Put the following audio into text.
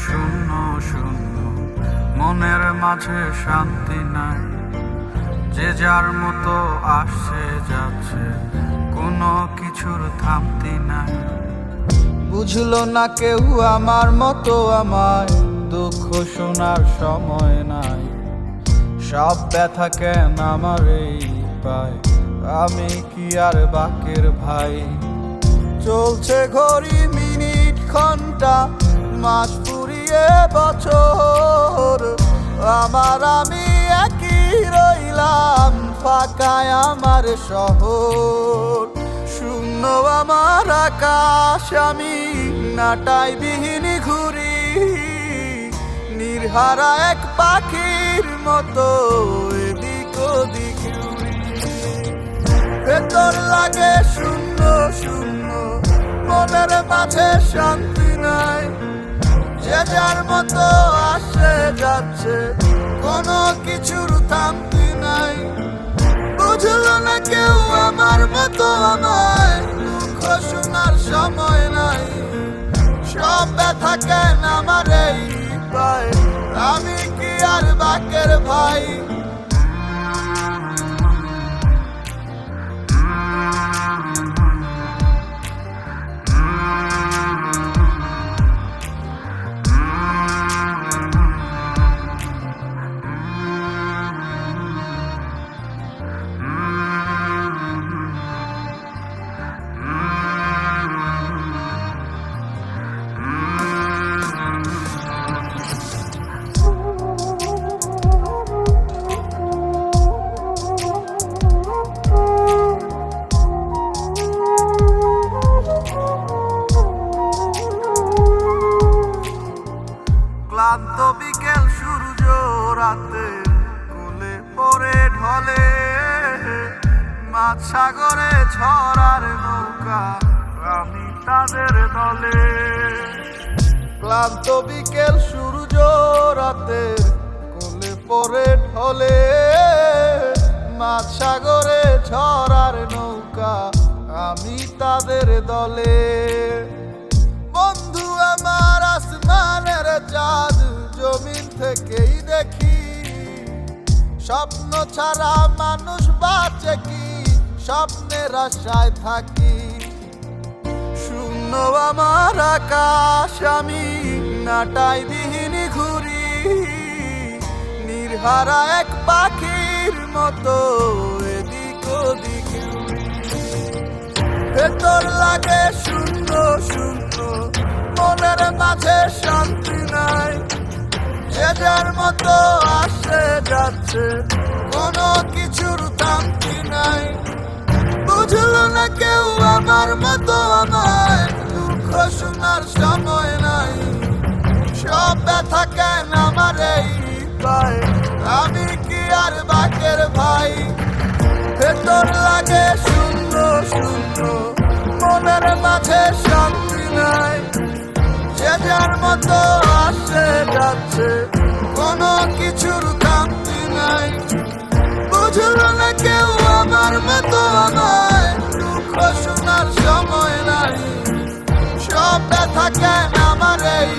শূন্য শূন্য, মনের মাঝে শান্তি নাই। যে যার মতো আসছে যাচ্ছে, কোনো কিছুর থামতি নাই। বুঝলো না কেউ আমার মতো আমায়, দুঃখ শোনার সময় নাই। সব ব্যথা কেন আমার এই পায়, আমি কি আর বাকের ভাই? চলছে ঘড়ি মিনিট ঘন্টা, মাস ফুরিয়ে বছর, আমি একই রইলাম, ফাঁকায় আমার শহর। শূন্য আমার আকাশ, আমি নাটাই বিহীন ঘুরি, নির্হারা এক পাখির মতো এদিক ওদিক উড়ি। ভেতর লাগে শূন্য শূন্য, মনের মাঝে শান্তি নাই। যে যার মতো আসে যাচ্ছে, কোনো কিছুর থামতি নাই। বুঝলো না কেউ আমার মতো আমায়, দুঃখ শোনার সময় নাই। সব ব্যথা কেন আমার এই পায়, আমি কি আর বাকের ভাই? ক্লান্ত বিকেল সূর্য রাতে কোলে পড়ে ঢলে, মাঝ সাগরে ঝড়ার নৌকা, আমি তাদের দলে। ক্লান্ত বিকেল সূর্য রাতে কোলে পড়ে ঢলে, মাঝ সাগরে ঝড়ার নৌকা, আমি তাদের দলে। বন্ধু আমার আসমানের চাঁদ, জমিন থেকেই দেখি। স্বপ্ন ছাড়া মানুষ বাঁচে কি, স্বপ্নের আশায় থাকি। শূন্য আমার আকাশ, আমি নাটাই বিহীন ঘুরি, নির্হারা এক পাখির মতো এদিক ওদিক উড়ি। ভেতর লাগে শূন্য শূন্য, মনের মাঝে শান্তি নাই। যে যার মতো আসে যাচ্ছে, কোনো কিছুর থামতি নাই। বুঝলো না কেউ আমার মতো আমায়, দুঃখ শোনার সময় নাই। সব ব্যথা কেন আমার এই পায়, আমি কি আর বাকের ভাই? ভেতর লাগে শূন্য শূন্য, মনের মাঝে শান্তি নাই। যে যার মতো আসে যাচ্ছে, কোনো কিছুর থামতি নাই। বুঝলো না কেউ আমার মতো আমায়, দুঃখ শোনার সময় নাই। সব ব্যথা কেন আমার এই